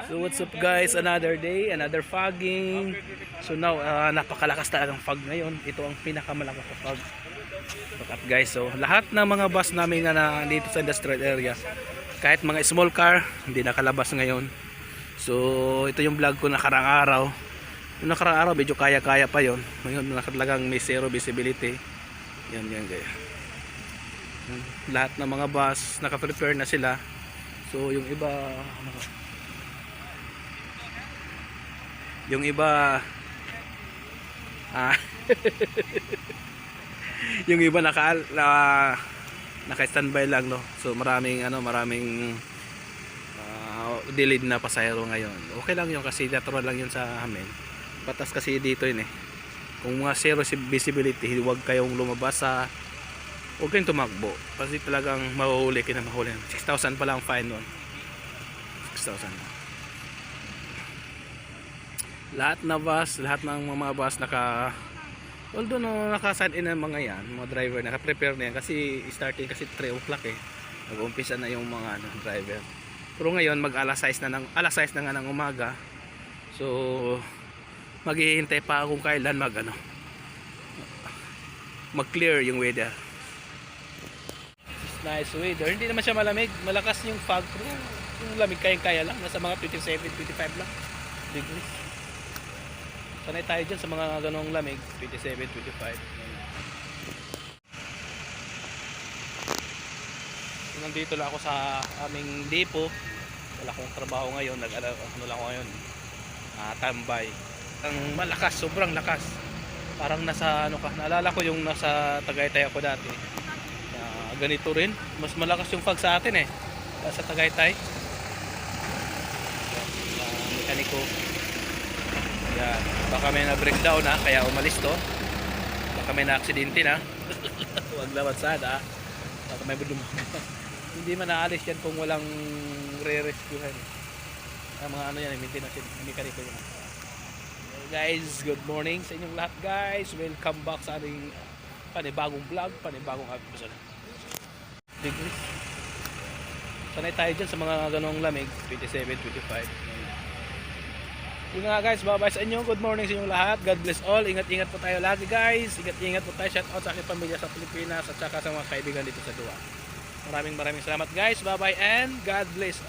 So what's up guys, another day, another fogging. So now, napakalakas talagang fog ngayon. Ito ang pinakamalakas na fog. Look up guys, so lahat ng mga bus namin na dito sa industrial area, kahit mga small car, hindi nakalabas ngayon. So ito yung vlog ko nakarang araw. Yung nakarang araw, medyo kaya-kaya pa yon. Ngayon talagang may zero visibility. Yan gaya. Lahat ng mga bus, naka-prepare na sila. So yung iba yung iba naka-standby lang, no. So maraming delayed na pasahero ngayon. Okay lang yun kasi natural lang yun sa amin. Patas kasi dito yun eh. Kung mga zero visibility, huwag kayong lumabas huwag kayong tumakbo kasi talagang mahuhuli kayo na mahuli. 6,000 pa lang fine nun. 6,000. Lahat ng mga bus although naka-sign in ang mga yan, mga driver naka-prepare na yan kasi starting kasi 3 o'clock eh. Nag-uumpisa na yung mga driver. Pero ngayon alas 6 na nga ng umaga. So maghihintay pa kung kailan mag-clear yung weather. Nice weather. Hindi naman siya malamig. Malakas yung fog. Yung lamig kaya lang. Nasa mga 27, 25 lang degrees. Sanay tayo dyan sa mga ganong lamig. 27, 25. Nandito lang ako sa aming depot. Wala akong trabaho ngayon. Lang ako ngayon. Tambay. Ang malakas. Sobrang lakas. Parang nasa naalala ko yung nasa Tagaytay ako dati. Ganito rin, mas malakas yung fog sa atin eh sa Tagaytay. Mekaniko yan, baka may na breakdown kaya umalis to, baka may na aksidente na. Huwag lawat sana, baka may budum. Hindi man naalis yan kung walang re-rescuehan mga yan, mekaniko yun. Guys, good morning sa inyong lahat guys. Welcome back sa ating panibagong vlog, panibagong episode. Degrees. Sanay tayo dyan sa mga ganong lamig. 27, 25. Yun nga guys, bye bye sa inyo. Good morning sa inyong lahat. God bless all. Ingat-ingat po tayo lagi guys. Ingat-ingat po tayo. Shout out sa aking pamilya sa Pilipinas at saka sa mga kaibigan dito sa Dua. Maraming salamat guys. Bye bye and God bless all.